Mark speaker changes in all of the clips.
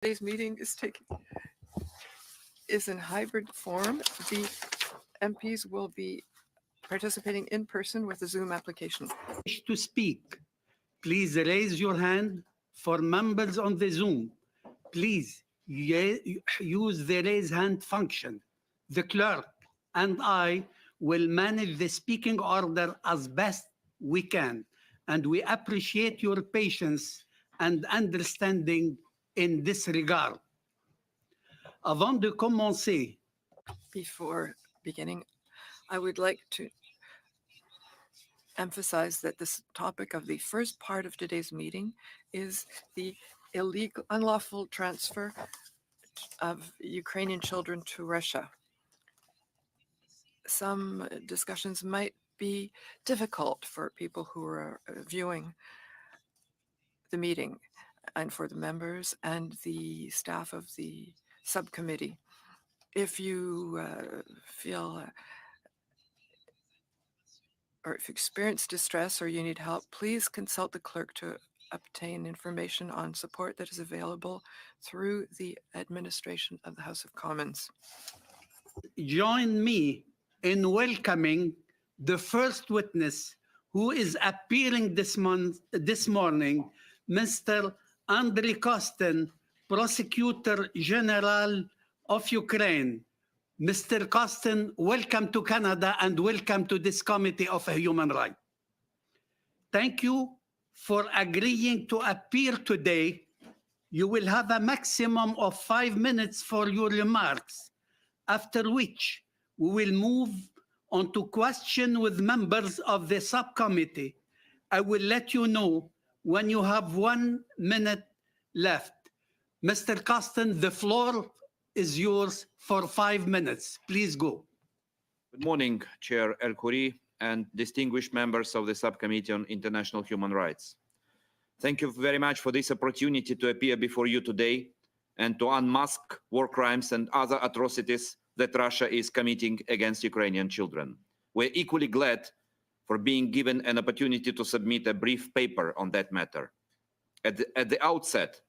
Speaker 1: Today's meeting is in hybrid form. The MPs will be participating in person with the Zoom application.
Speaker 2: Wish to speak, please raise your hand. For members on the Zoom, please use the raise hand function. The clerk and I will manage the speaking order as best we can, and we appreciate your patience and understanding in this regard. Avant de commencer,
Speaker 1: Before beginning, I would like to emphasize that this topic of the first part of today's meeting is the unlawful transfer of Ukrainian children to Russia. Some discussions might be difficult for people who are viewing the meeting and for the members and the staff of the subcommittee. If you feel or if you experience distress or you need help, please consult the clerk to obtain information on support that is available through the administration of the House of Commons.
Speaker 2: join me in welcoming the first witness who is appearing this morning, Mr. Andriy Kostin, Prosecutor General of Ukraine. Mr. Kostin, welcome to Canada and welcome to this Committee of Human Rights. Thank you for agreeing to appear today. You will have a maximum of 5 minutes for your remarks, after which we will move on to question with members of the subcommittee. I will let you know when you have 1 minute left. Mr. Kostin, the floor is yours for 5 minutes. Please go.
Speaker 3: Good morning, Chair El-Khoury and distinguished members of the Subcommittee on International Human Rights. Thank you very much for this opportunity to appear before you today and to unmask war crimes and other atrocities that Russia is committing against Ukrainian children. We're equally glad for being given an opportunity to submit a brief paper on that matter. At the outset,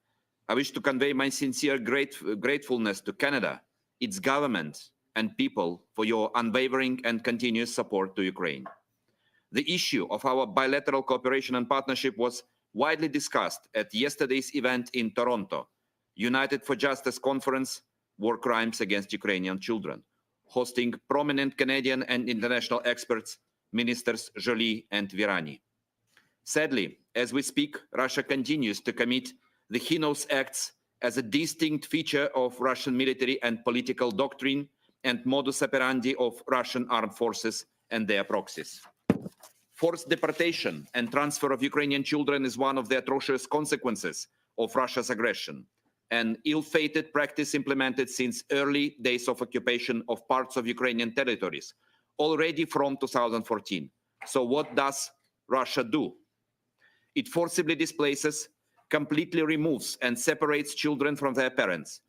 Speaker 3: I wish to convey my sincere gratefulness to Canada, its government, and people for your unwavering and continuous support to Ukraine. The issue of our bilateral cooperation and partnership was widely discussed at yesterday's event in Toronto, United for Justice Conference, War Crimes Against Ukrainian Children, hosting prominent Canadian and international experts, Ministers Joly and Virani. Sadly, as we speak, Russia continues to commit the heinous acts as a distinct feature of Russian military and political doctrine and modus operandi of Russian armed forces and their proxies. Forced deportation and transfer of Ukrainian children is one of the atrocious consequences of Russia's aggression, an ill-fated practice implemented since early days of occupation of parts of Ukrainian territories, already from 2014. So what does Russia do? It forcibly displaces, completely removes and separates children from their parents,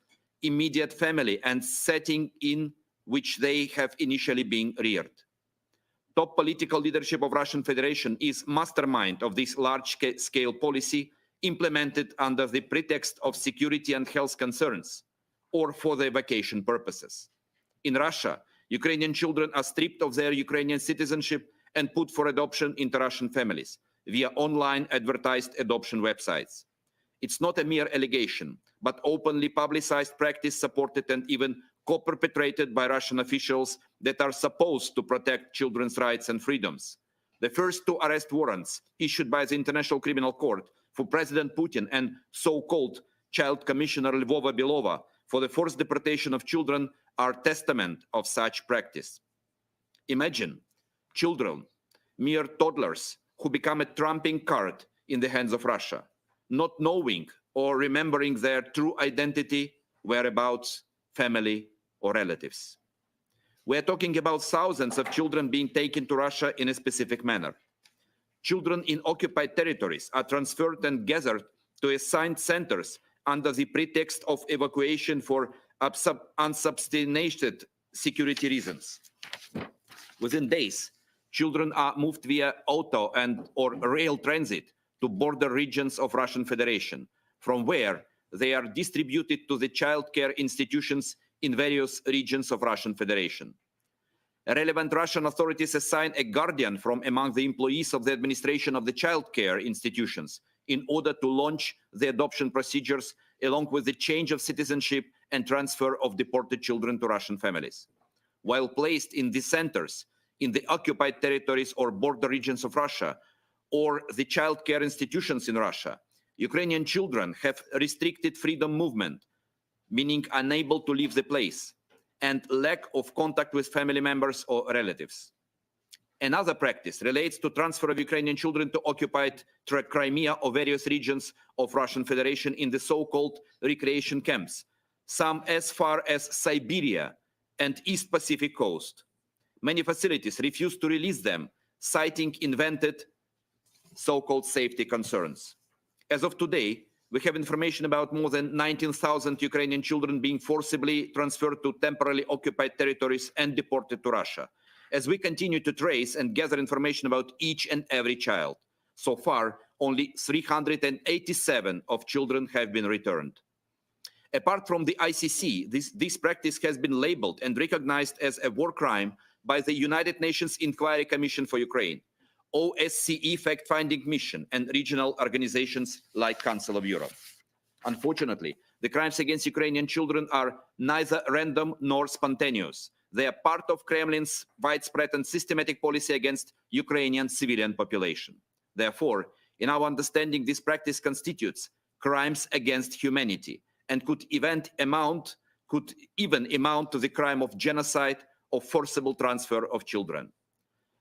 Speaker 3: immediate family and setting in which they have initially been reared. Top political leadership of Russian Federation is mastermind of this large-scale policy implemented under the pretext of security and health concerns or for their vacation purposes. In Russia, Ukrainian children are stripped of their Ukrainian citizenship and put for adoption into Russian families via online advertised adoption websites. It's not a mere allegation, but openly publicized practice supported and even co-perpetrated by Russian officials that are supposed to protect children's rights and freedoms. The first 2 arrest warrants issued by the International Criminal Court for President Putin and so-called Child Commissioner Lvova-Belova for the forced deportation of children are testament of such practice. Imagine children, mere toddlers, who become a trumping card in the hands of Russia, not knowing or remembering their true identity, whereabouts, family, or relatives. We're talking about thousands of children being taken to Russia in a specific manner. Children in occupied territories are transferred and gathered to assigned centers under the pretext of evacuation for unsubstantiated security reasons. Within days, children are moved via auto and or rail transit to border regions of Russian Federation, from where they are distributed to the child care institutions in various regions of Russian Federation. Relevant Russian authorities assign a guardian from among the employees of the administration of the child care institutions in order to launch the adoption procedures along with the change of citizenship and transfer of deported children to Russian families. While placed in these centers in the occupied territories or border regions of Russia or the child care institutions in Russia, Ukrainian children have restricted freedom movement, meaning unable to leave the place, and lack of contact with family members or relatives. Another practice relates to transfer of Ukrainian children to occupied Crimea or various regions of Russian Federation in the so-called recreation camps, some as far as Siberia and East Pacific coast. Many facilities refuse to release them, citing invented so-called safety concerns. As of today, we have information about more than 19,000 Ukrainian children being forcibly transferred to temporarily occupied territories and deported to Russia. As we continue to trace and gather information about each and every child, so far, only 387 of children have been returned. Apart from the ICC, this practice has been labeled and recognized as a war crime by the United Nations Inquiry Commission for Ukraine, OSCE fact-finding mission, and regional organizations like Council of Europe. Unfortunately, the crimes against Ukrainian children are neither random nor spontaneous. They are part of Kremlin's widespread and systematic policy against Ukrainian civilian population. Therefore, in our understanding, this practice constitutes crimes against humanity and could even amount to the crime of genocide or forcible transfer of children.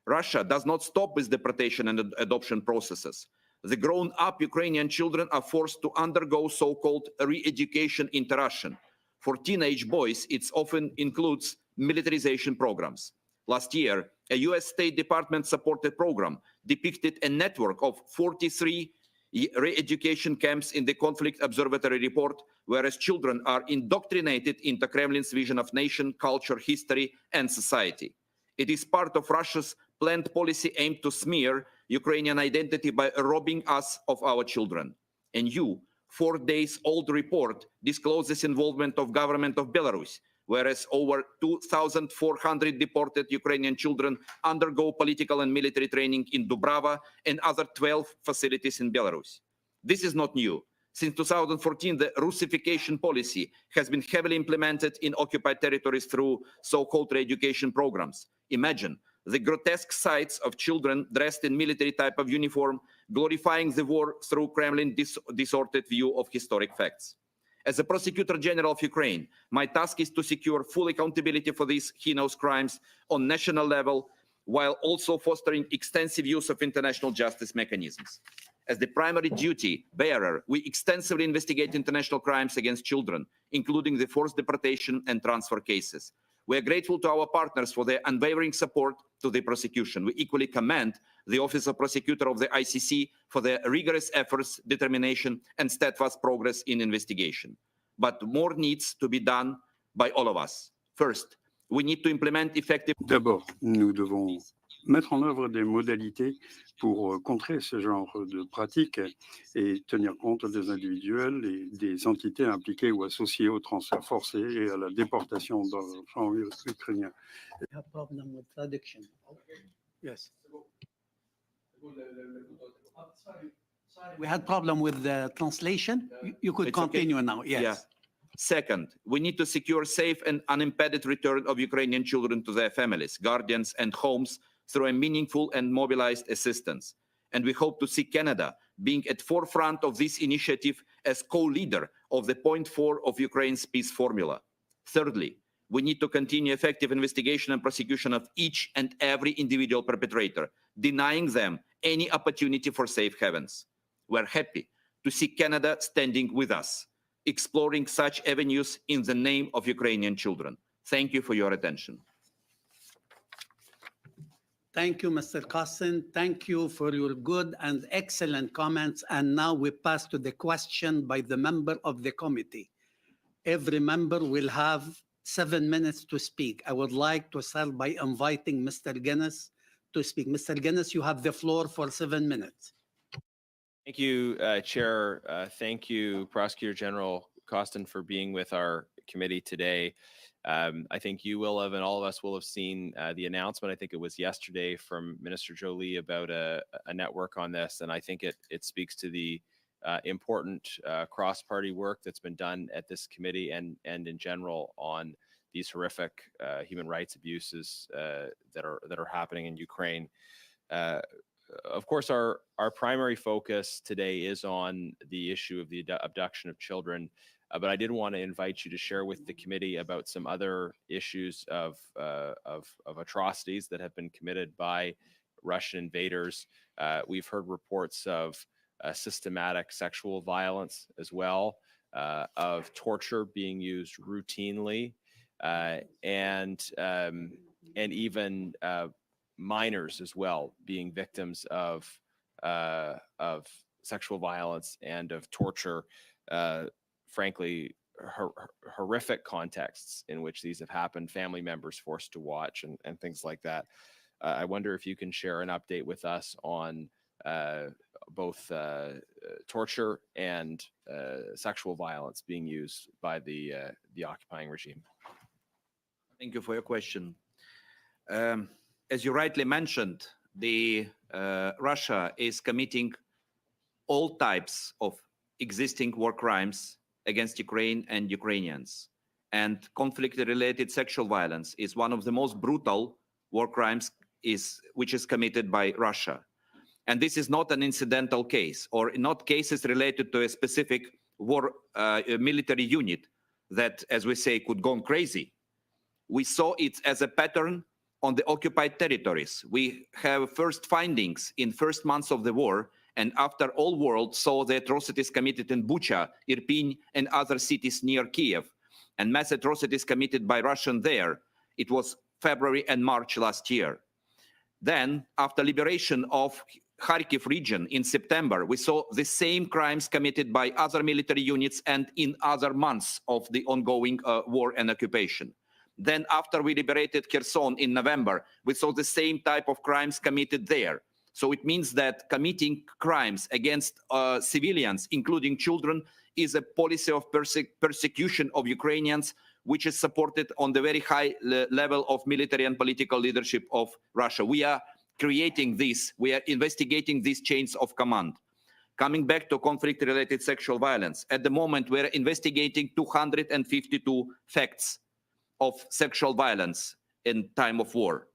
Speaker 3: Russia does not stop with deportation and adoption processes. The grown-up Ukrainian children are forced to undergo so-called re-education into Russian. For teenage boys, it often includes militarization programs. Last year, a US State Department-supported program depicted a network of 43 re-education camps in the Conflict Observatory report, whereas children are indoctrinated into Kremlin's vision of nation, culture, history, and society. It is part of Russia's planned policy aimed to smear Ukrainian identity by robbing us of our children. A new 4-day-old report discloses involvement of government of Belarus, whereas over 2,400 deported Ukrainian children undergo political and military training in Dubrava and other 12 facilities in Belarus. This is not new. Since 2014, the Russification policy has been heavily implemented in occupied territories through so-called re-education programs. Imagine the grotesque sights of children dressed in military type of uniform, glorifying the war through Kremlin's distorted view of historic facts. As the Prosecutor General of Ukraine, my task is to secure full accountability for these heinous crimes on national level, while also fostering extensive use of international justice mechanisms. As the primary duty bearer, we extensively investigate international crimes against children, including the forced deportation and transfer cases. We are grateful to our partners for their unwavering support to the prosecution. We equally commend the Office of Prosecutor of the ICC for their rigorous efforts, determination, and steadfast progress in investigation. But more needs to be done by all of us. First, we need to implement effective...
Speaker 4: D'abord, nous devons mettre en œuvre des modalités pour contrer ce genre de pratiques et tenir compte des individuels et des entités impliquées ou associées au transfert forcé et à la déportation d'enfants ukrainiens.
Speaker 2: We have problem with traduction. Yes. We had problem with the translation. You could
Speaker 3: It's okay.
Speaker 2: continue now. Yes.
Speaker 3: Yeah. Second, we need to secure safe and unimpeded return of Ukrainian children to their families, guardians, and homes through a meaningful and mobilized assistance. And we hope to see Canada being at forefront of this initiative as co-leader of the Point 4 of Ukraine's peace formula. Thirdly, we need to continue effective investigation and prosecution of each and every individual perpetrator, denying them any opportunity for safe havens. We're happy to see Canada standing with us, exploring such avenues in the name of Ukrainian children. Thank you for your attention.
Speaker 2: Thank you, Mr. Carson. Thank you for your good and excellent comments. And now we pass to the question by the member of the committee. Every member will have 7 minutes to speak. I would like to start by inviting Mr. Guinness to speak. Mr. Guinness, you have the floor for 7 minutes.
Speaker 5: Thank you, Chair. Thank you, Prosecutor General Costin, for being with our committee today. I think you will have, and all of us will have seen the announcement. I think it was yesterday from Minister Jolie about a network on this, and I think it speaks to the important cross-party work that's been done at this committee and in general on these horrific human rights abuses that are happening in Ukraine. Of course, our primary focus today is on the issue of the abduction of children, but I did want to invite you to share with the committee about some other issues of atrocities that have been committed by Russian invaders. We've heard reports of systematic sexual violence as well, of torture being used routinely, and even minors as well being victims of sexual violence and of torture, frankly, horrific contexts in which these have happened, family members forced to watch and things like that. I wonder if you can share an update with us on both torture and sexual violence being used by the occupying regime.
Speaker 3: Thank you for your question. As you rightly mentioned, Russia is committing all types of existing war crimes against Ukraine and Ukrainians. And conflict-related sexual violence is one of the most brutal war crimes which is committed by Russia. And this is not an incidental case, or not cases related to a specific war military unit that, as we say, could go crazy. We saw it as a pattern on the occupied territories. We have first findings in first months of the war, and after all world saw the atrocities committed in Bucha, Irpin, and other cities near Kiev, and mass atrocities committed by Russian there. It was February and March last year. Then, after liberation of Kharkiv region in September, we saw the same crimes committed by other military units and in other months of the ongoing war and occupation. Then after we liberated Kherson in November, we saw the same type of crimes committed there. So it means that committing crimes against civilians, including children, is a policy of persecution of Ukrainians, which is supported on the very high level of military and political leadership of Russia. We are creating this, we are investigating these chains of command. Coming back to conflict-related sexual violence, at the moment we're investigating 252 facts of sexual violence in time of war,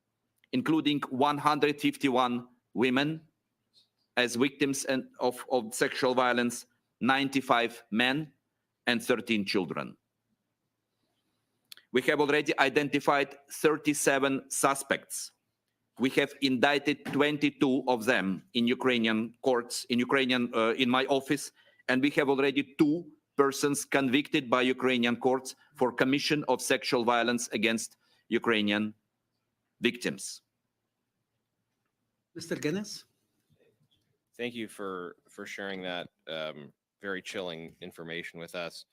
Speaker 3: including 151 women as victims of sexual violence, 95 men, and 13 children. We have already identified 37 suspects. We have indicted 22 of them in Ukrainian courts, in my office, and we have already 2 persons convicted by Ukrainian courts for commission of sexual violence against Ukrainian victims.
Speaker 2: Mr. Guinness?
Speaker 5: Thank you for sharing that very chilling information with us.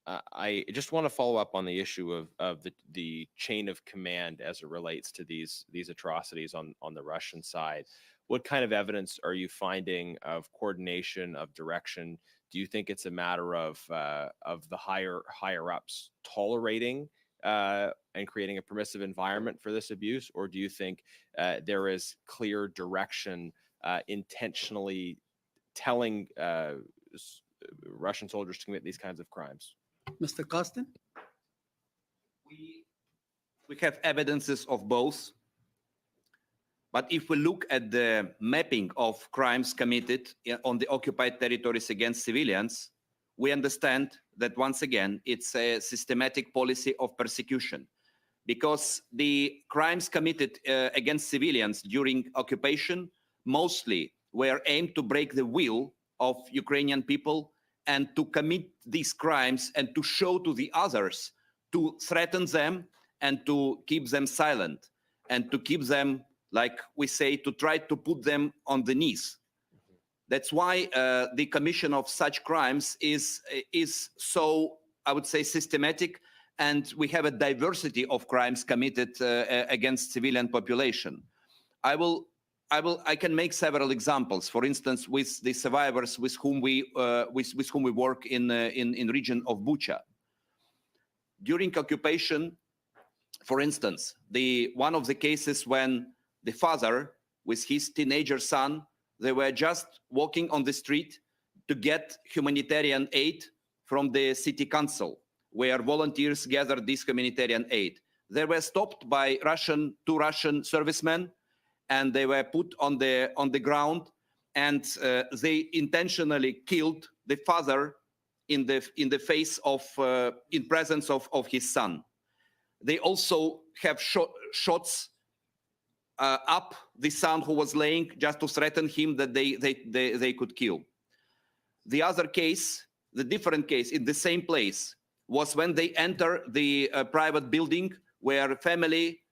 Speaker 5: I just want to follow up on the issue of the chain of command as it relates to these atrocities on the Russian side. What kind of evidence are you finding of coordination, of direction? Do you think it's a matter of the higher ups tolerating and creating a permissive environment for this abuse, or do you think there is clear direction intentionally telling Russian soldiers to commit these kinds of crimes?
Speaker 2: Mr. Costin?
Speaker 3: We have evidences of both. But if we look at the mapping of crimes committed on the occupied territories against civilians, we understand that once again, it's a systematic policy of persecution, because the crimes committed against civilians during occupation mostly were aimed to break the will of Ukrainian people and to commit these crimes and to show to the others, to threaten them and to keep them silent and to keep them, like we say, to try to put them on the knees. That's why the commission of such crimes is so, I would say, systematic, and we have a diversity of crimes committed against civilian population. I will I can make several examples. For instance, with the survivors with whom we work in region of Bucha. During occupation, for instance, one of the cases when the father with his teenager son, they were just walking on the street to get humanitarian aid from the city council, where volunteers gathered this humanitarian aid. They were stopped by two Russian servicemen, and they were put on the ground, and they intentionally killed the father in the face of in presence of his son. They also have shots up the son who was laying, just to threaten him that they could kill. The other case, the different case in the same place, was when they enter the private building where family,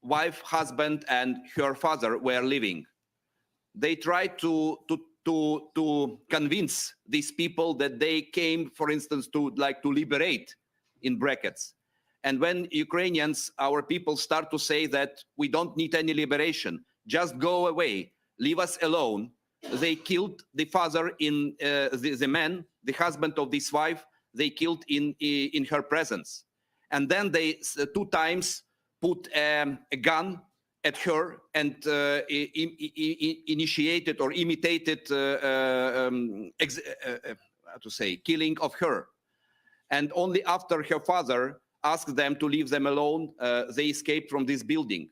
Speaker 3: wife, husband, and her father were living. They tried to convince these people that they came, for instance, to liberate, in brackets. And when Ukrainians, our people, start to say that we don't need any liberation, just go away, leave us alone, they killed the father the man, the husband of this wife, they killed in her presence. And then they 2 times put a gun at her and initiated or imitated killing of her. And only after her father asked them to leave them alone, they escaped from this building.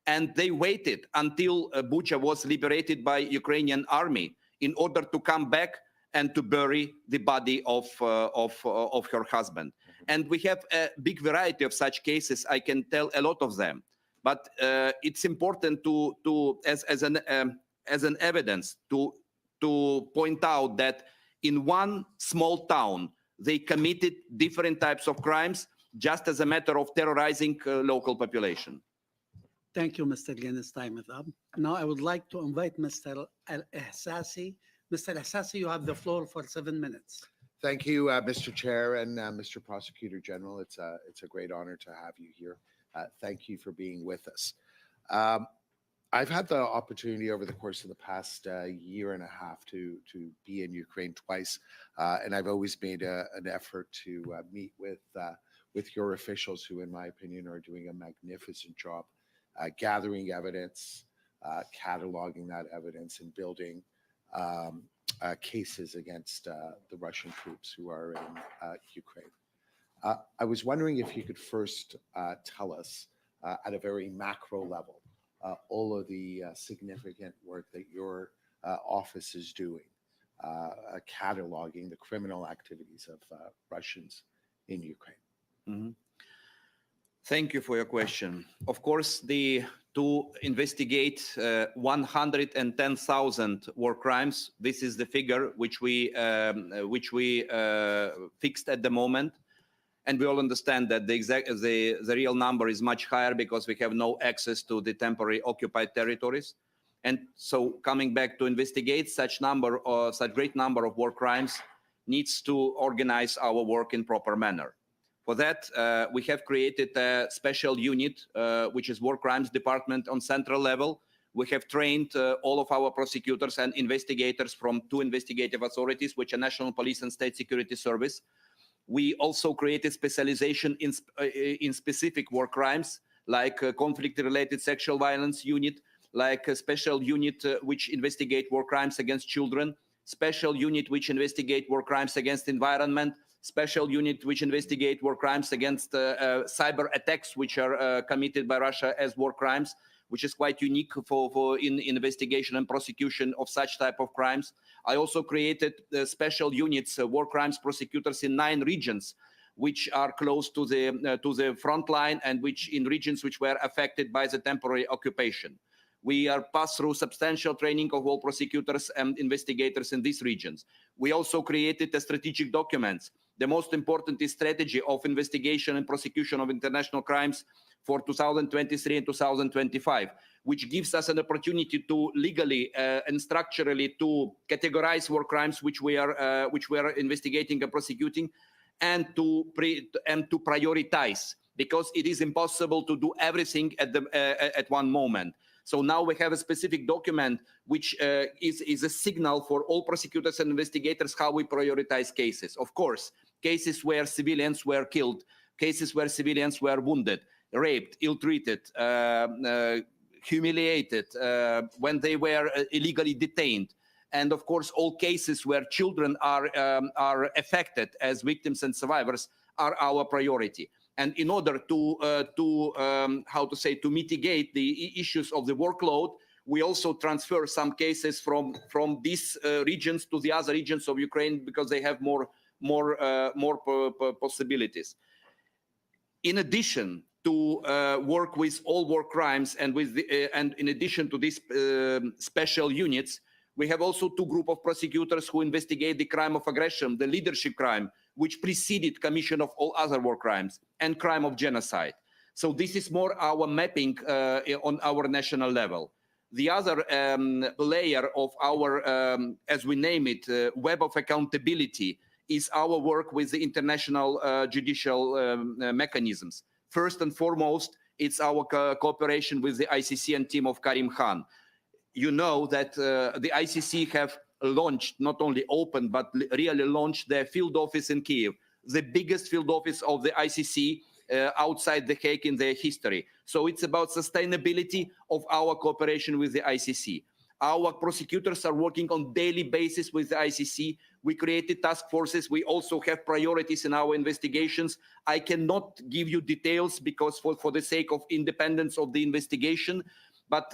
Speaker 3: And they waited until Bucha was liberated by Ukrainian army in order to come back and to bury the body of her husband. And we have a big variety of such cases. I can tell a lot of them, but it's important as an evidence to point out that in one small town they committed different types of crimes just as a matter of terrorizing local population.
Speaker 2: Thank you, Mr. Guinness. Time is up. Now I would like to invite Mr. Al-Ihsasi. Mr. Al-Ihsasi, you have the floor for 7 minutes.
Speaker 6: Thank you, Mr. Chair and Mr. Prosecutor General. It's a great honor to have you here. Thank you for being with us. I've had the opportunity over the course of the past year and a half to be in Ukraine twice, and I've always made an effort to meet with your officials, who, in my opinion, are doing a magnificent job gathering evidence, cataloging that evidence, and building cases against the Russian troops who are in Ukraine. I was wondering if you could first tell us at a very macro level all of the significant work that your office is doing, cataloging the criminal activities of Russians in Ukraine.
Speaker 3: Mm-hmm. Thank you for your question. Of course, to investigate 110,000 war crimes, this is the figure which we fixed at the moment, and we all understand that the real number is much higher because we have no access to the temporary occupied territories. And so, coming back to investigate such great number of war crimes needs to organize our work in proper manner. For that, we have created a special unit, which is War Crimes Department on central level. We have trained all of our prosecutors and investigators from 2 investigative authorities, which are National Police and State Security Service. We also created specialization in specific war crimes, like conflict-related sexual violence unit, like a special unit which investigate war crimes against children, special unit which investigate war crimes against environment, special unit which investigate war crimes against cyber attacks which are committed by Russia as war crimes, which is quite unique for investigation and prosecution of such type of crimes. I also created special units, war crimes prosecutors in 9 regions, which are close to the front line and which in regions which were affected by the temporary occupation. We are passed through substantial training of all prosecutors and investigators in these regions. We also created a strategic documents. The most important is strategy of investigation and prosecution of international crimes for 2023 and 2025, which gives us an opportunity to legally and structurally to categorize war crimes which we are investigating and prosecuting, and to prioritize, because it is impossible to do everything at one moment. So now we have a specific document which is a signal for all prosecutors and investigators how we prioritize cases. Of course, cases where civilians were killed, cases where civilians were wounded, raped, ill-treated, humiliated, when they were illegally detained. And of course, all cases where children are affected as victims and survivors are our priority. And in order to mitigate the issues of the workload, we also transfer some cases from these regions to the other regions of Ukraine because they have more possibilities. In addition to work with all war crimes and in addition to these special units, we have also two groups of prosecutors who investigate the crime of aggression, the leadership crime, which preceded commission of all other war crimes, and crime of genocide. So this is more our mapping on our national level. The other layer of our, as we name it, web of accountability is our work with the international judicial mechanisms. First and foremost, it's our cooperation with the ICC and team of Karim Khan. You know that the ICC have launched, not only opened, but really launched their field office in Kiev, the biggest field office of the ICC outside The Hague in their history. So it's about sustainability of our cooperation with the ICC. Our prosecutors are working on daily basis with the ICC. We created task forces. We also have priorities in our investigations. I cannot give you details because for the sake of independence of the investigation, but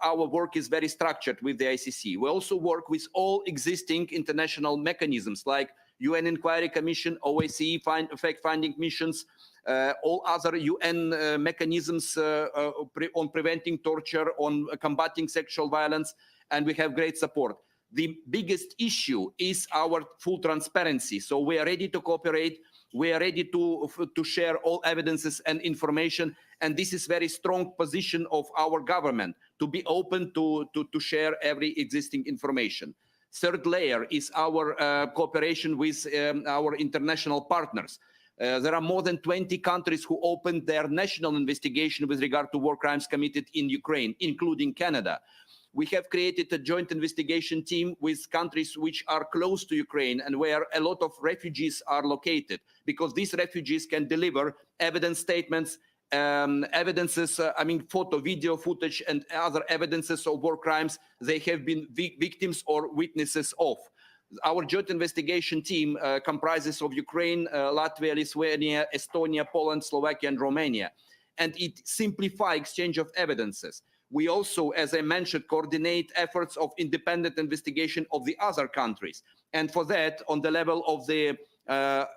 Speaker 3: our work is very structured with the ICC. We also work with all existing international mechanisms like UN Inquiry Commission, OSCE fact-finding missions, all other UN mechanisms on preventing torture, on combating sexual violence, and we have great support. The biggest issue is our full transparency. So we are ready to cooperate. We are ready to share all evidences and information. And this is very strong position of our government to be open to share every existing information. Third layer is our cooperation with our international partners. There are more than 20 countries who opened their national investigation with regard to war crimes committed in Ukraine, including Canada. We have created a joint investigation team with countries which are close to Ukraine and where a lot of refugees are located, because these refugees can deliver evidence statements, evidences, photo, video footage, and other evidences of war crimes they have been victims or witnesses of. Our joint investigation team comprises of Ukraine, Latvia, Lithuania, Estonia, Poland, Slovakia, and Romania. And it simplifies exchange of evidences. We also, as I mentioned, coordinate efforts of independent investigation of the other countries. And for that, on the level of the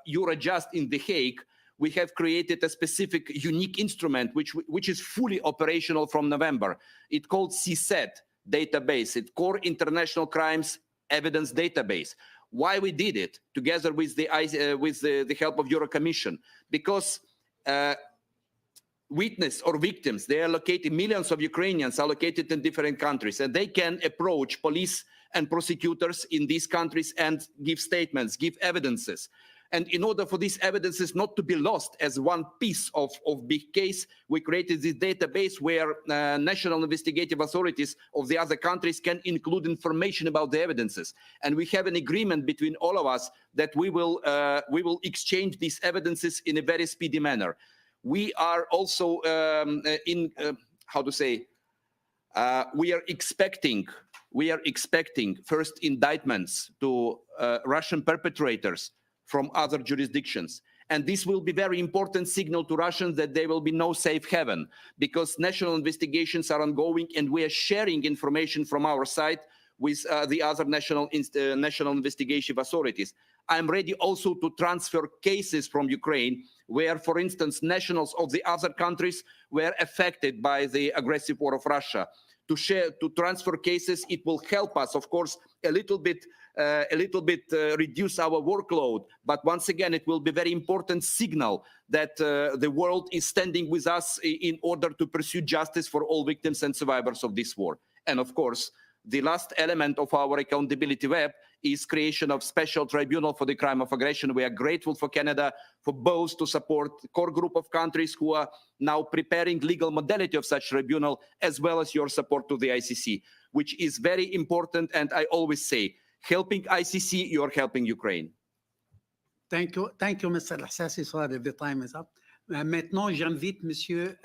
Speaker 3: Eurojust in The Hague, we have created a specific unique instrument which is fully operational from November. It's called CSET database. It's Core International Crimes Evidence Database. Why we did it together with the help of Euro Commission? Because witness or victims, they are located, millions of Ukrainians are located in different countries, and they can approach police and prosecutors in these countries and give statements, give evidences. And in order for these evidences not to be lost as one piece of big case, we created this database where national investigative authorities of the other countries can include information about the evidences. And we have an agreement between all of us that we will exchange these evidences in a very speedy manner. We are also we are expecting first indictments to Russian perpetrators from other jurisdictions. And this will be very important signal to Russians that there will be no safe haven, because national investigations are ongoing and we are sharing information from our side with the other national investigative authorities. I'm ready also to transfer cases from Ukraine where, for instance, nationals of the other countries were affected by the aggressive war of Russia. To transfer cases, it will help us, of course, a little bit reduce our workload. But once again, it will be very important signal that the world is standing with us in order to pursue justice for all victims and survivors of this war. And of course, the last element of our accountability web is creation of special tribunal for the crime of aggression. We are grateful for Canada for both to support core group of countries who are now preparing legal modality of such tribunal, as well as your support to the ICC, which is very important. And I always say, helping ICC, you're helping Ukraine.
Speaker 2: Thank you, Mr. Al-Hassasi. Sorry, the time is up. Maintenant, j'invite Monsieur.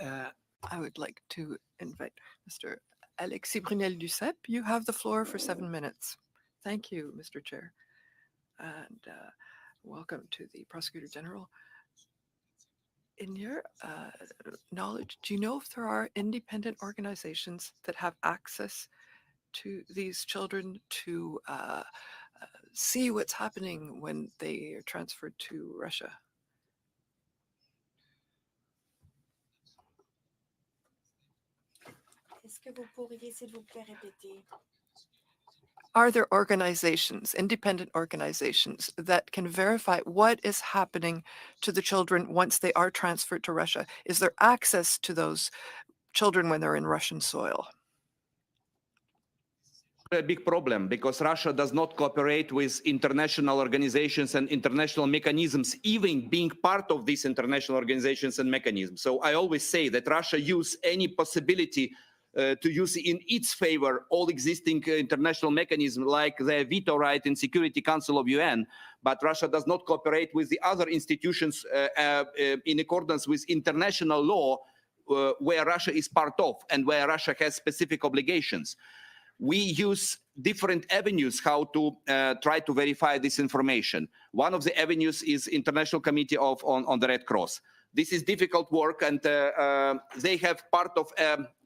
Speaker 1: I would like to invite Mr. Alexis Brunel-Duceppe. You have the floor for 7 minutes. Thank you, Mr. Chair. And welcome to the Prosecutor General. In your knowledge, do you know if there are independent organizations that have access to these children to see what's happening when they are transferred to Russia?
Speaker 7: Est-ce que vous pourriez, s'il vous plaît, répéter?
Speaker 1: Are there organizations, independent organizations, that can verify what is happening to the children once they are transferred to Russia? Is there access to those children when they're in Russian soil?
Speaker 3: A big problem because Russia does not cooperate with international organizations and international mechanisms, even being part of these international organizations and mechanisms. So I always say that Russia use any possibility to use in its favor all existing international mechanisms like the veto right in Security Council of UN, but Russia does not cooperate with the other institutions in accordance with international law where Russia is part of and where Russia has specific obligations. We use different avenues how to try to verify this information. One of the avenues is International Committee on the Red Cross. This is difficult work, and they have part of,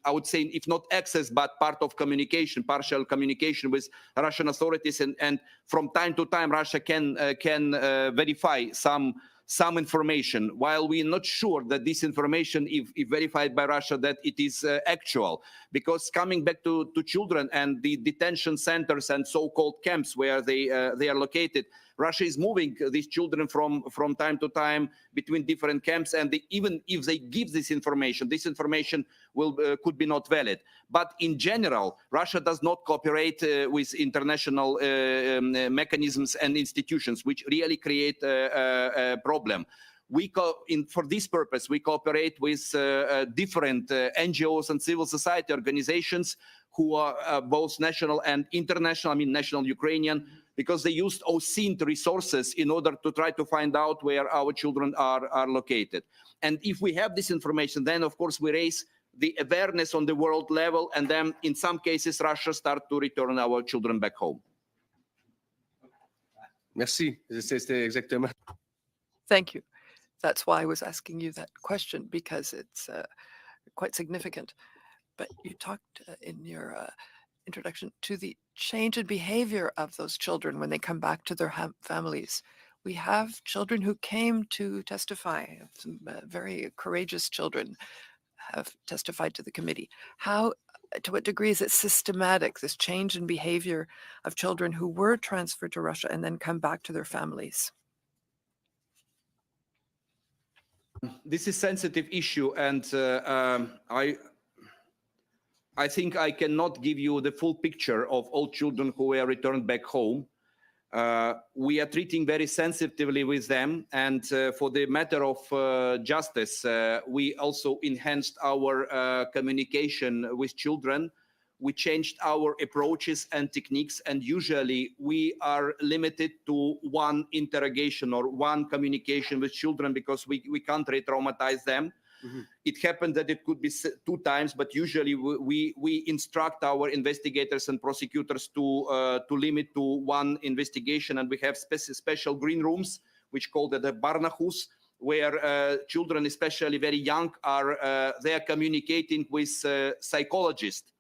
Speaker 3: I would say, if not access, but part of communication, partial communication with Russian authorities, and from time to time, Russia can verify some information, while we're not sure that this information, if verified by Russia, that it is actual. Because coming back to children and the detention centers and so-called camps where they are located, Russia is moving these children from time to time between different camps, and even if they give this information could be not valid. But in general, Russia does not cooperate with international mechanisms and institutions, which really create a problem. For this purpose, we cooperate with different NGOs and civil society organizations who are both national and international, I mean national Ukrainian, because they used OSINT resources in order to try to find out where our children are located. And if we have this information, then of course we raise the awareness on the world level, and then in some cases Russia start to return our children back home.
Speaker 8: Merci. C'était exactement.
Speaker 1: Thank you. That's why I was asking you that question, because it's quite significant. But you talked in your introduction to the change in behavior of those children when they come back to their families. We have children who came to testify, some very courageous children have testified to the committee. How, to what degree is it systematic, this change in behavior of children who were transferred to Russia and then come back to their families?
Speaker 3: This is a sensitive issue, and I think I cannot give you the full picture of all children who were returned back home. We are treating very sensitively with them, and for the matter of justice, we also enhanced our communication with children. We changed our approaches and techniques, and usually we are limited to one interrogation or one communication with children because we can't re-traumatize them. Mm-hmm. It happened that it could be 2 times, but usually we instruct our investigators and prosecutors to limit to one investigation, and we have special green rooms, which called the Barnahus, where children, especially very young, they are communicating with psychologists.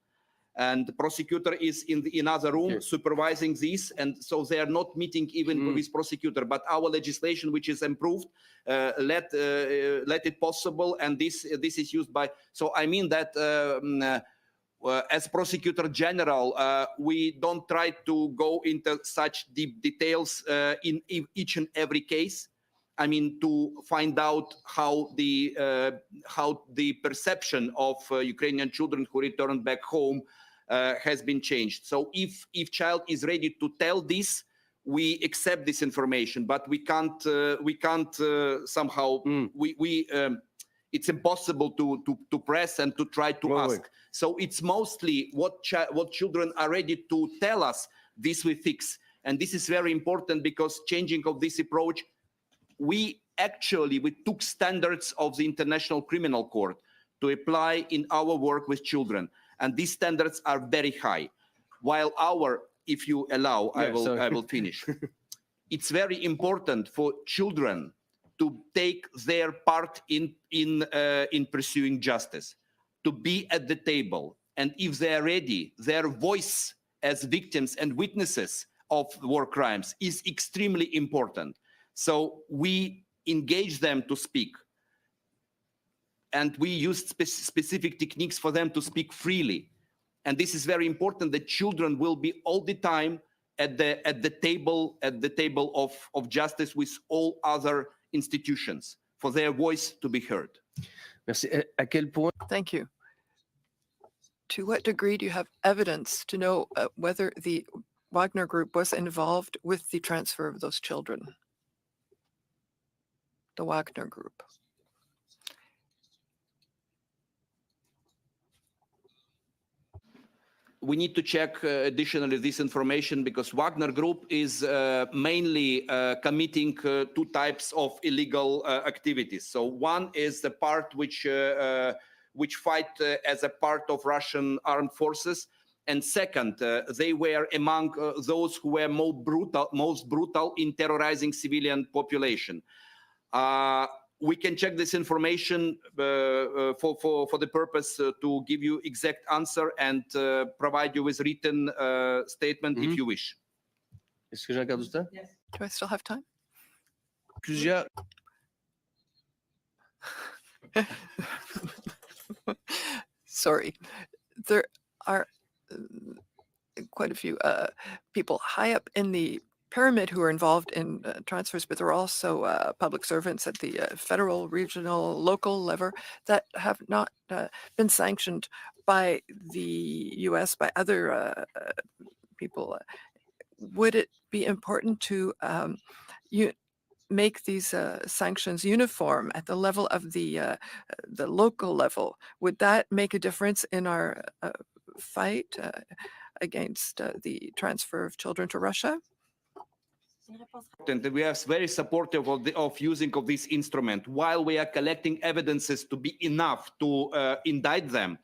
Speaker 3: And the prosecutor is in another room supervising this, and so they are not meeting even with prosecutor. But our legislation, which is improved, let it possible, and this is used by. So I mean that as prosecutor general, we don't try to go into such deep details in each and every case. I mean, to find out how the perception of Ukrainian children who returned back home has been changed. So if child is ready to tell this, we accept this information, but we can't somehow it's impossible to press and to try to ask. So it's mostly what children are ready to tell us. This we fix, and this is very important because changing of this approach, we took standards of the International Criminal Court to apply in our work with children, and these standards are very high. While if you allow, I will finish. It's very important for children to take their part in pursuing justice, to be at the table, and if they are ready, their voice as victims and witnesses of war crimes is extremely important. So we engage them to speak, and we used specific techniques for them to speak freely. And this is very important, that children will be all the time at the table of justice with all other institutions, for their voice to be heard.
Speaker 8: Merci. À quel point
Speaker 1: Thank you. To what degree do you have evidence to know whether the Wagner Group was involved with the transfer of those children? The Wagner Group.
Speaker 3: We need to check additionally this information, because Wagner Group is mainly committing two types of illegal activities. So one is the part which fight as a part of Russian armed forces, and second, they were among those who were most brutal in terrorizing civilian population. We can check this information for the purpose to give you exact answer and provide you with written statement if you wish.
Speaker 8: Est-ce que j'ai encore du temps?
Speaker 1: Do I still have time?
Speaker 8: Plusieurs.
Speaker 1: Sorry. There are quite a few people high up in the pyramid who are involved in transfers, but there are also public servants at the federal, regional, local level that have not been sanctioned by the US, by other people. Would it be important to make these sanctions uniform at the level of the local level? Would that make a difference in our fight against the transfer of children to Russia?
Speaker 3: And we are very supportive of using of this instrument, while we are collecting evidences to be enough to indict them.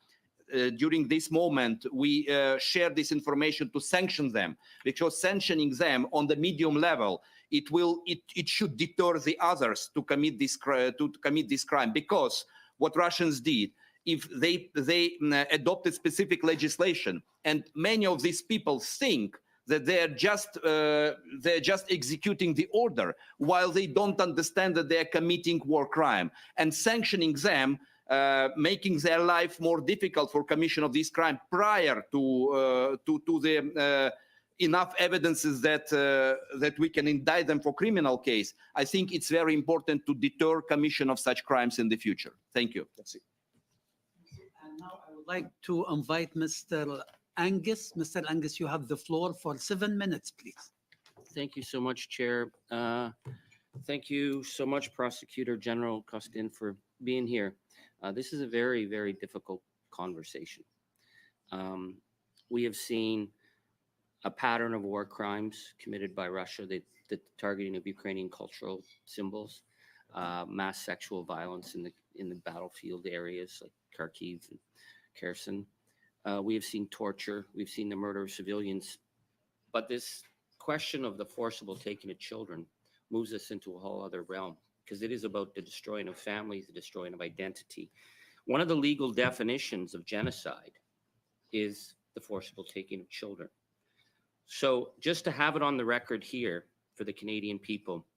Speaker 3: During this moment, we share this information to sanction them, because sanctioning them on the medium level, it should deter the others to commit this crime. Because what Russians did, if they adopted specific legislation, and many of these people think that they're just executing the order, while they don't understand that they're committing war crime, and sanctioning them, making their life more difficult for commission of this crime prior to the enough evidences that we can indict them for criminal case. I think it's very important to deter commission of such crimes in the future. Thank you. That's it.
Speaker 2: And now I would like to invite Mr. Angus. Mr. Angus, you have the floor for 7 minutes, please.
Speaker 9: Thank you so much, Chair. Thank you so much, Prosecutor General Costin, for being here. This is a very, very difficult conversation. We have seen a pattern of war crimes committed by Russia, the targeting of Ukrainian cultural symbols, mass sexual violence in the battlefield areas like Kharkiv and Kherson. We have seen torture. We've seen the murder of civilians. But this question of the forcible taking of children moves us into a whole other realm, because it is about the destroying of families, the destroying of identity. One of the legal definitions of genocide is the forcible taking of children. So just to have it on the record here for the Canadian people,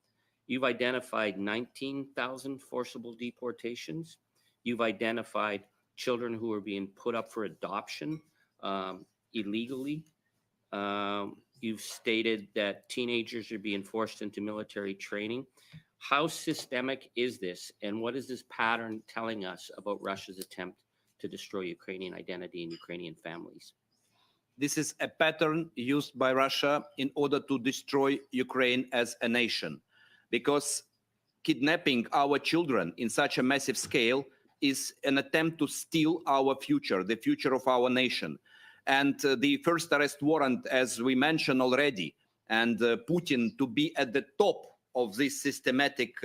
Speaker 9: you've identified 19,000 forcible deportations. You've identified children who are being put up for adoption illegally. You've stated that teenagers are being forced into military training. How systemic is this, and what is this pattern telling us about Russia's attempt to destroy Ukrainian identity and Ukrainian families?
Speaker 3: This is a pattern used by Russia in order to destroy Ukraine as a nation, because kidnapping our children in such a massive scale is an attempt to steal our future, the future of our nation. And the first arrest warrant, as we mentioned already, and Putin to be at the top of this systematic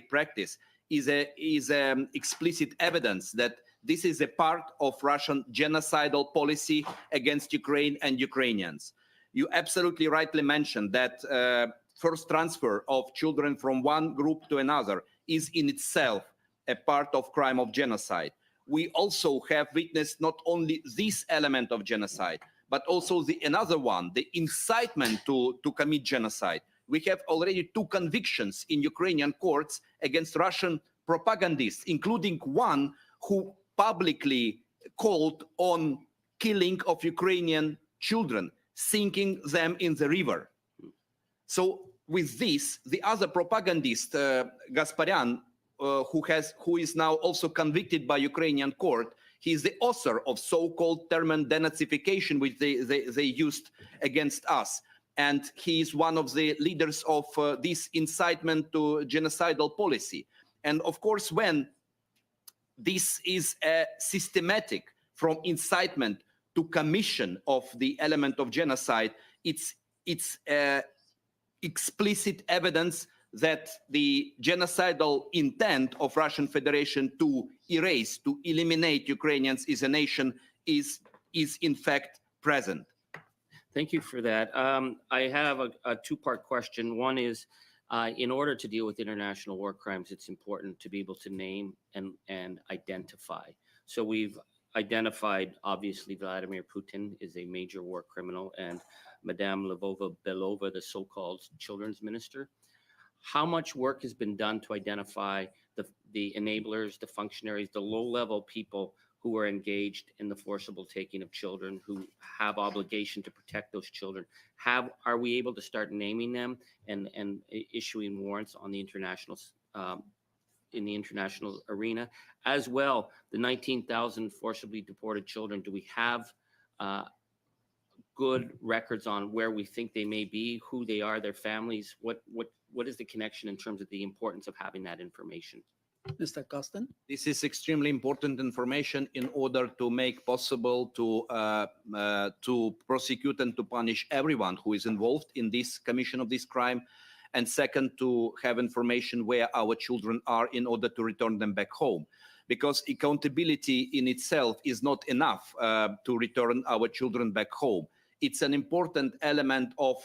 Speaker 3: practice is explicit evidence that this is a part of Russian genocidal policy against Ukraine and Ukrainians. You absolutely rightly mentioned that first transfer of children from one group to another is in itself a part of crime of genocide. We also have witnessed not only this element of genocide, but also another one, the incitement to commit genocide. We have already 2 convictions in Ukrainian courts against Russian propagandists, including one who publicly called on killing of Ukrainian children, sinking them in the river. So with this, the other propagandist, Gasparyan, who is now also convicted by Ukrainian court, he is the author of so-called term denazification, which they used against us. And he is one of the leaders of this incitement to genocidal policy. And of course, when this is a systematic from incitement to commission of the element of genocide, it's explicit evidence that the genocidal intent of Russian Federation to erase, to eliminate Ukrainians as a nation is in fact present.
Speaker 9: Thank you for that. I have a 2-part question. One is, in order to deal with international war crimes, it's important to be able to name and identify. So we've identified, obviously, Vladimir Putin is a major war criminal, and Madame Lvova-Belova, the so-called children's minister. How much work has been done to identify the enablers, the functionaries, the low-level people who are engaged in the forcible taking of children, who have obligation to protect those children? Are we able to start naming them and issuing warrants on the international in the international arena? As well, the 19,000 forcibly deported children, do we have good records on where we think they may be, who they are, their families? What is the connection in terms of the importance of having that information?
Speaker 2: Mr. Costin?
Speaker 3: This is extremely important information in order to make possible to prosecute and to punish everyone who is involved in this commission of this crime. And second, to have information where our children are in order to return them back home. Because accountability in itself is not enough to return our children back home. It's an important element of,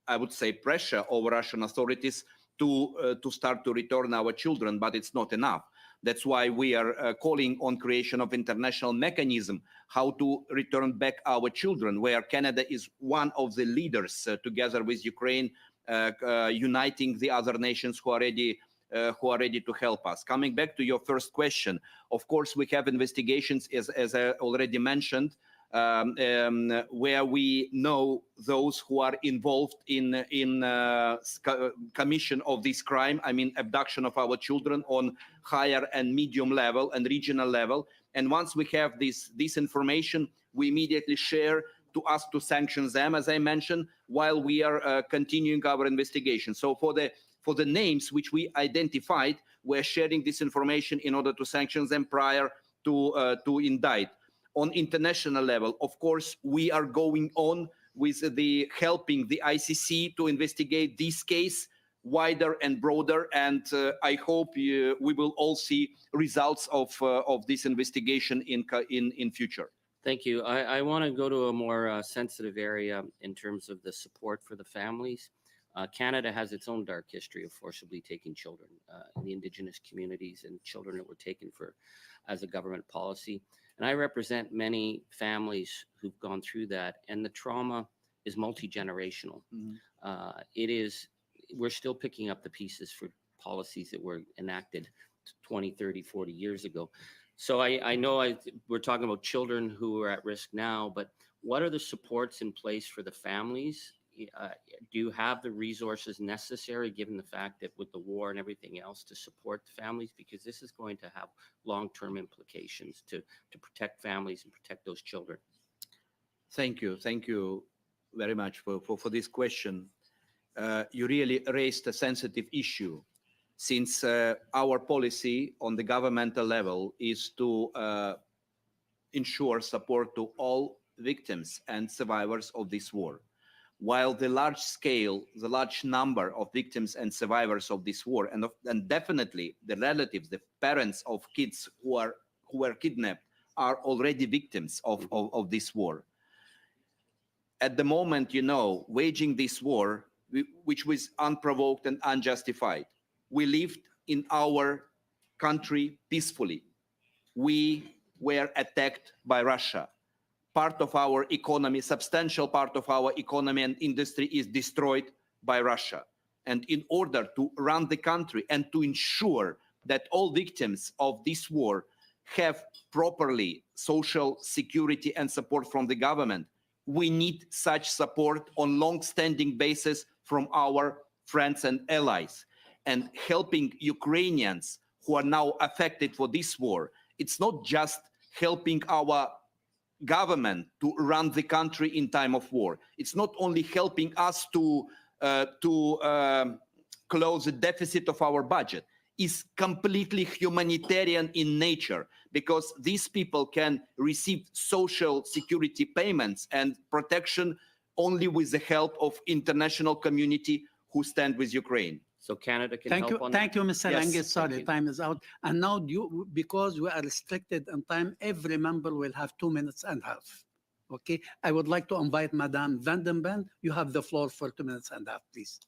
Speaker 3: I would say, pressure over Russian authorities to start to return our children, but it's not enough. That's why we are calling on creation of international mechanism how to return back our children, where Canada is one of the leaders together with Ukraine, uniting the other nations who are ready to help us. Coming back to your first question, of course, we have investigations, as I already mentioned, where we know those who are involved in commission of this crime, I mean abduction of our children on higher and medium level and regional level. And once we have this information, we immediately share to us to sanction them, as I mentioned, while we are continuing our investigation. So for the names which we identified, we're sharing this information in order to sanction them prior to indict. On international level, of course, we are going on with helping the ICC to investigate this case wider and broader, and I hope we will all see results of this investigation in future.
Speaker 9: Thank you. I want to go to a more sensitive area in terms of the support for the families. Canada has its own dark history of forcibly taking children in the Indigenous communities and children that were taken as a government policy. And I represent many families who've gone through that, and the trauma is multi-generational. We're still picking up the pieces for policies that were enacted 20, 30, 40 years ago. So I know we're talking about children who are at risk now, but what are the supports in place for the families? Do you have the resources necessary, given the fact that with the war and everything else, to support the families? Because this is going to have long-term implications to protect families and protect those children.
Speaker 3: Thank you. Thank you very much for this question. You really raised a sensitive issue, since our policy on the governmental level is to ensure support to all victims and survivors of this war. While the large number of victims and survivors of this war, and definitely the relatives, the parents of kids who were kidnapped, are already victims of this war. At the moment, waging this war, which was unprovoked and unjustified, we lived in our country peacefully. We were attacked by Russia. Part of our economy, substantial part of our economy and industry is destroyed by Russia. And in order to run the country and to ensure that all victims of this war have properly social security and support from the government, we need such support on long-standing basis from our friends and allies. And helping Ukrainians who are now affected for this war, it's not just helping our government to run the country in time of war. It's not only helping us to close the deficit of our budget. It's completely humanitarian in nature, because these people can receive social security payments and protection only with the help of international community who stand with Ukraine.
Speaker 9: So Canada can
Speaker 2: Thank
Speaker 9: help
Speaker 2: you,
Speaker 9: on
Speaker 2: thank
Speaker 9: that?
Speaker 2: you, Mr.
Speaker 3: Yes,
Speaker 2: Lange.
Speaker 3: thank
Speaker 2: Sorry,
Speaker 9: you.
Speaker 2: time is out. And now, because we are restricted in time, every member will have 2 minutes and a half. Okay, I would like to invite Madame Van den Ven. You have the floor for 2 minutes and a half, please.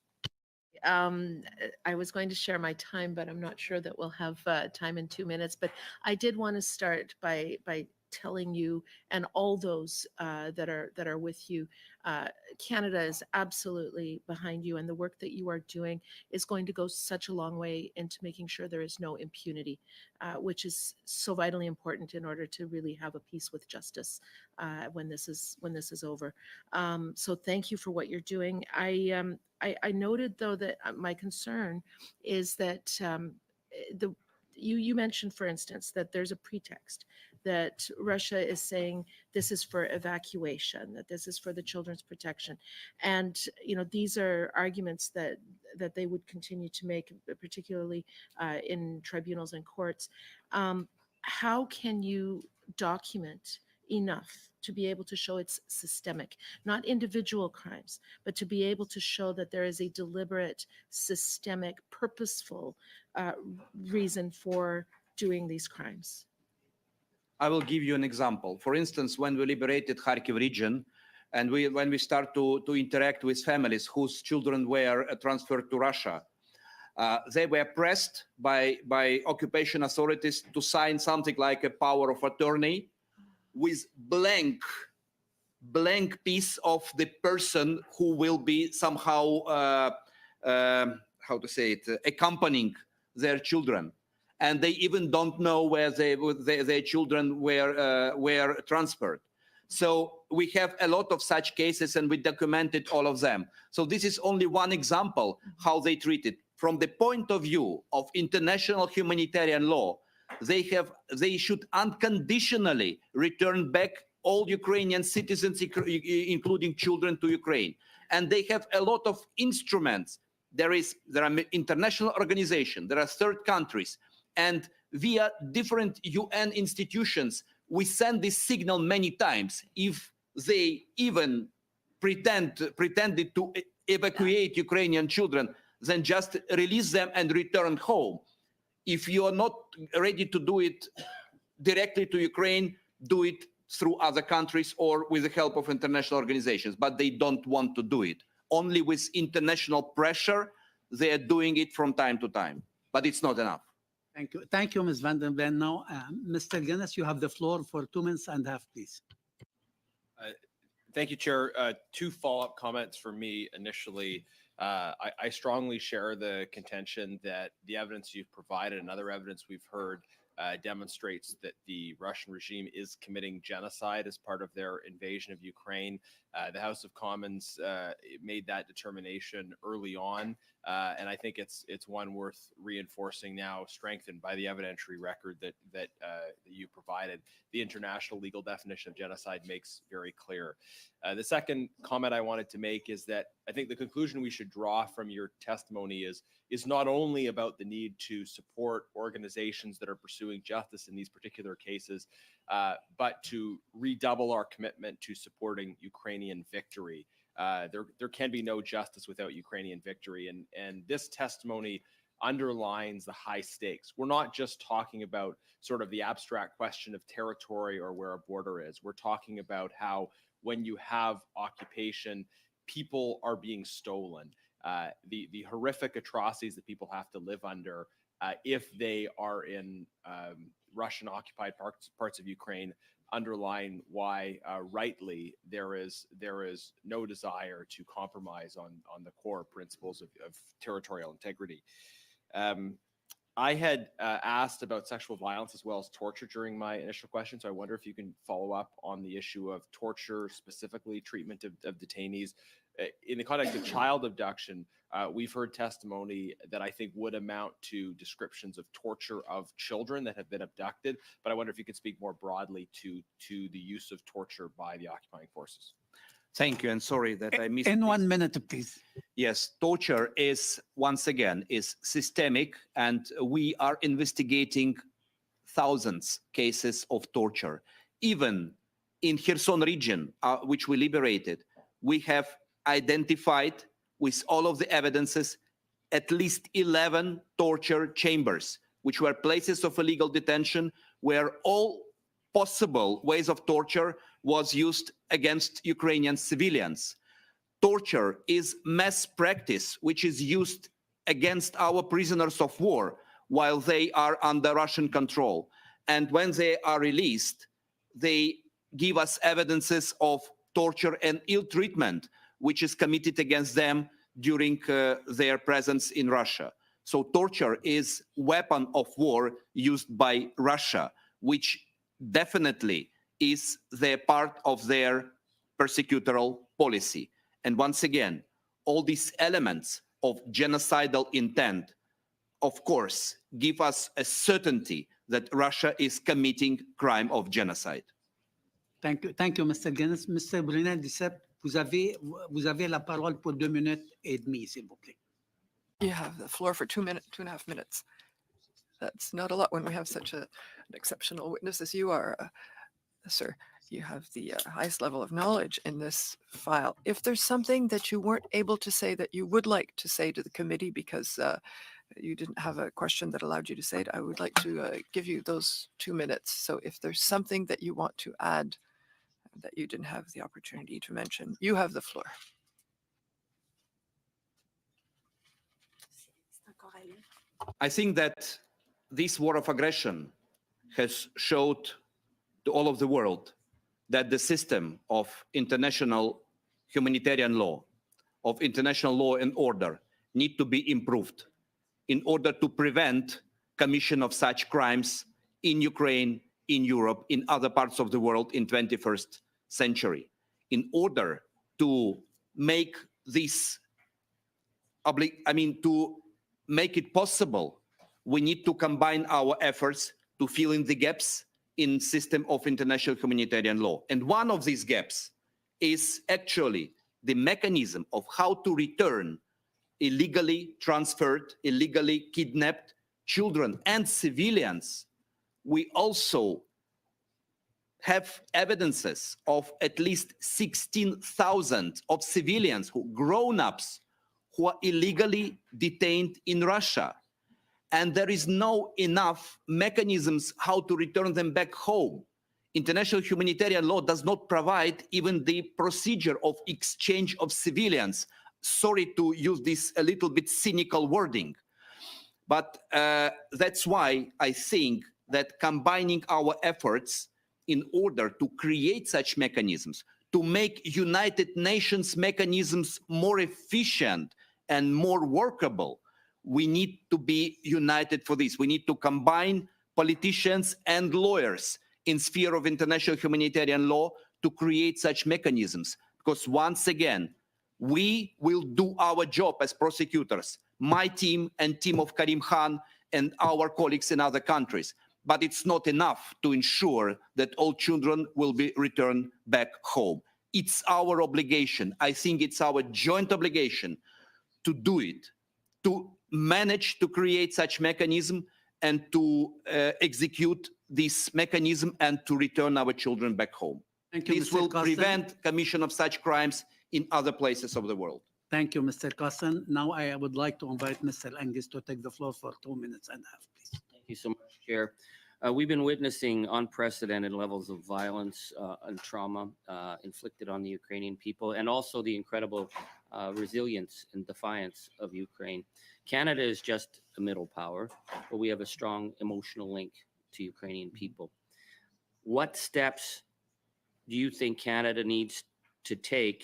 Speaker 10: I was going to share my time, but I'm not sure that we'll have time in 2 minutes. But I did want to start by telling you and all those that are with you, Canada is absolutely behind you, and the work that you are doing is going to go such a long way into making sure there is no impunity, which is so vitally important in order to really have a peace with justice when this is over. So thank you for what you're doing. I noted though that my concern is that you mentioned, for instance, that there's a pretext that Russia is saying this is for evacuation, that this is for the children's protection. And, these are arguments that they would continue to make, particularly in tribunals and courts. How can you document enough to be able to show it's systemic, not individual crimes, but to be able to show that there is a deliberate, systemic, purposeful reason for doing these crimes?
Speaker 3: I will give you an example. For instance, when we liberated Kharkiv region, and when we start to interact with families whose children were transferred to Russia, they were pressed by occupation authorities to sign something like a power of attorney with blank piece of the person who will be somehow, accompanying their children. And they even don't know where their children were transferred. So we have a lot of such cases, and we documented all of them. So this is only one example how they treat it. From the point of view of international humanitarian law, they should unconditionally return back all Ukrainian citizens, including children, to Ukraine. And they have a lot of instruments. There are international organizations, there are third countries, and via different UN institutions, we send this signal many times. If they even pretended to evacuate Ukrainian children, then just release them and return home. If you are not ready to do it directly to Ukraine, do it through other countries or with the help of international organizations. But they don't want to do it. Only with international pressure, they are doing it from time to time. But it's not enough.
Speaker 2: Thank you. Thank you, Ms. Van den Ven. Now, Mr. Guinness, you have the floor for 2 minutes and a half, please.
Speaker 5: Thank you, Chair. Two follow-up comments for me initially. I strongly share the contention that the evidence you've provided and other evidence we've heard demonstrates that the Russian regime is committing genocide as part of their invasion of Ukraine. The House of Commons made that determination early on, and I think it's one worth reinforcing now, strengthened by the evidentiary record that you provided. The international legal definition of genocide makes very clear. The second comment I wanted to make is that I think the conclusion we should draw from your testimony is not only about the need to support organizations that are pursuing justice in these particular cases, but to redouble our commitment to supporting Ukrainian victory. There can be no justice without Ukrainian victory, and this testimony underlines the high stakes. We're not just talking about sort of the abstract question of territory or where a border is. We're talking about how when you have occupation, people are being stolen. The horrific atrocities that people have to live under if they are in Russian occupied parts of Ukraine underline why rightly there is no desire to compromise on the core principles of territorial integrity. I had asked about sexual violence as well as torture during my initial question, so I wonder if you can follow up on the issue of torture, specifically treatment of detainees. In the context of child abduction, we've heard testimony that I think would amount to descriptions of torture of children that have been abducted, but I wonder if you could speak more broadly to the use of torture by the occupying forces.
Speaker 3: Thank you, and sorry that I missed.
Speaker 2: In
Speaker 3: this.
Speaker 2: 1 minute, please.
Speaker 3: Yes, torture is, once again, is systemic, and we are investigating thousands cases of torture. Even in Kherson region, which we liberated, we have identified with all of the evidences at least 11 torture chambers, which were places of illegal detention where all possible ways of torture was used against Ukrainian civilians. Torture is mass practice, which is used against our prisoners of war while they are under Russian control. And when they are released, they give us evidences of torture and ill treatment, which is committed against them during their presence in Russia. So torture is a weapon of war used by Russia, which definitely is their part of their persecutorial policy. And once again, all these elements of genocidal intent, of course, give us a certainty that Russia is committing crime of genocide.
Speaker 2: Thank you, Mr. Guinness. Mr. Brunel-Dissep, vous avez la parole pour 2 minutes et demie, s'il vous plaît.
Speaker 1: You have the floor for 2.5 minutes. That's not a lot when we have such an exceptional witness as you are, sir. You have the highest level of knowledge in this file. If there's something that you weren't able to say that you would like to say to the committee because you didn't have a question that allowed you to say it, I would like to give you those 2 minutes. So if there's something that you want to add that you didn't have the opportunity to mention, you have the floor.
Speaker 3: I think that this war of aggression has showed to all of the world that the system of international humanitarian law, of international law and order, need to be improved in order to prevent commission of such crimes in Ukraine, in Europe, in other parts of the world in 21st century. In order to make this, to make it possible, we need to combine our efforts to fill in the gaps in system of international humanitarian law. And one of these gaps is actually the mechanism of how to return illegally transferred, illegally kidnapped children and civilians. We also have evidences of at least 16,000 of civilians, grown-ups, who are illegally detained in Russia. And there is no enough mechanisms how to return them back home. International humanitarian law does not provide even the procedure of exchange of civilians. Sorry to use this a little bit cynical wording, but that's why I think that combining our efforts in order to create such mechanisms, to make United Nations mechanisms more efficient and more workable, we need to be united for this. We need to combine politicians and lawyers in sphere of international humanitarian law to create such mechanisms. Because once again, we will do our job as prosecutors, my team and team of Karim Khan and our colleagues in other countries. But it's not enough to ensure that all children will be returned back home. It's our obligation. I think it's our joint obligation to do it, to manage to create such mechanism and to execute this mechanism and to return our children back home.
Speaker 2: Thank you,
Speaker 3: This
Speaker 2: Mr.
Speaker 3: will
Speaker 2: Costin.
Speaker 3: prevent commission of such crimes in other places of the world.
Speaker 2: Thank you, Mr. Costin. Now I would like to invite Mr. Angus to take the floor for 2 minutes and a half, please.
Speaker 9: Thank you so much, Chair. We've been witnessing unprecedented levels of violence and trauma inflicted on the Ukrainian people, and also the incredible resilience and defiance of Ukraine. Canada is just a middle power, but we have a strong emotional link to Ukrainian people. What steps do you think Canada needs to take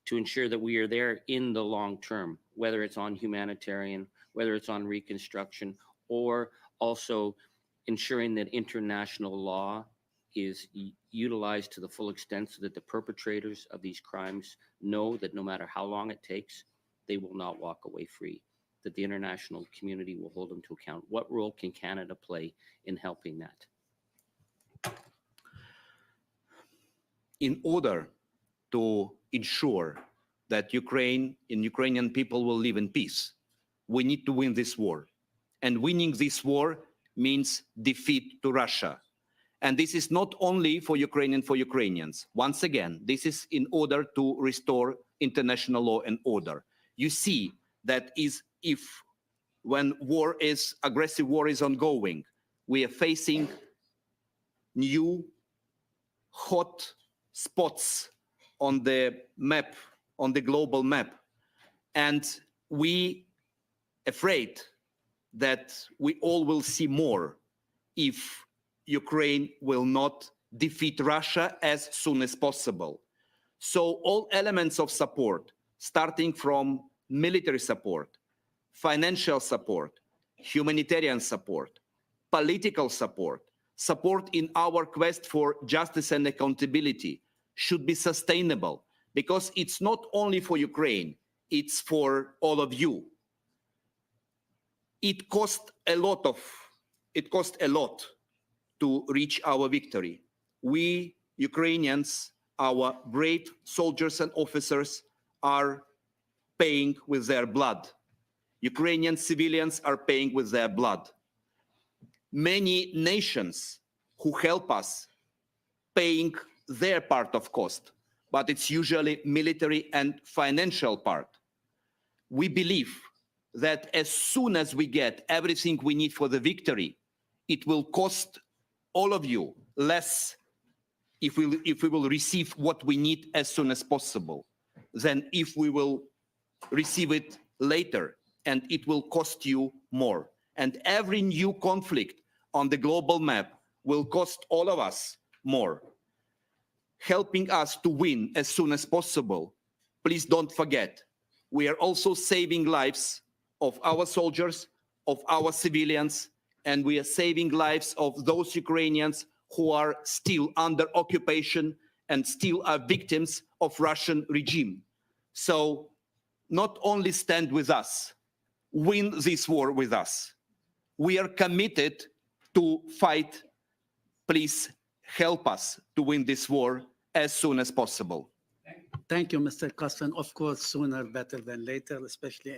Speaker 9: to ensure that we are there in the long term, whether it's on humanitarian, whether it's on reconstruction, or also ensuring that international law is utilized to the full extent so that the perpetrators of these crimes know that no matter how long it takes, they will not walk away free, that the international community will hold them to account? What role can Canada play in helping that?
Speaker 3: In order to ensure that Ukrainian people will live in peace, we need to win this war. And winning this war means defeat to Russia. And this is not only for Ukrainians. Once again, this is in order to restore international law and order. You see that when aggressive war is ongoing, we are facing new hot spots on the map, on the global map. And we afraid that we all will see more if Ukraine will not defeat Russia as soon as possible. So all elements of support, starting from military support, financial support, humanitarian support, political support, support in our quest for justice and accountability should be sustainable, because it's not only for Ukraine, it's for all of you. It cost a lot to reach our victory. We Ukrainians, our brave soldiers and officers, are paying with their blood. Ukrainian civilians are paying with their blood. Many nations who help us paying their part of cost, but it's usually military and financial part. We believe that as soon as we get everything we need for the victory, it will cost all of you less if we will receive what we need as soon as possible than if we will receive it later, and it will cost you more. And every new conflict on the global map will cost all of us more. Helping us to win as soon as possible, please don't forget, we are also saving lives of our soldiers, of our civilians, and we are saving lives of those Ukrainians who are still under occupation and still are victims of Russian regime. So not only stand with us, win this war with us. We are committed to fight. Please help us to win this war as soon as possible.
Speaker 2: Thank you, Mr. Costin. Of course, sooner better than later, especially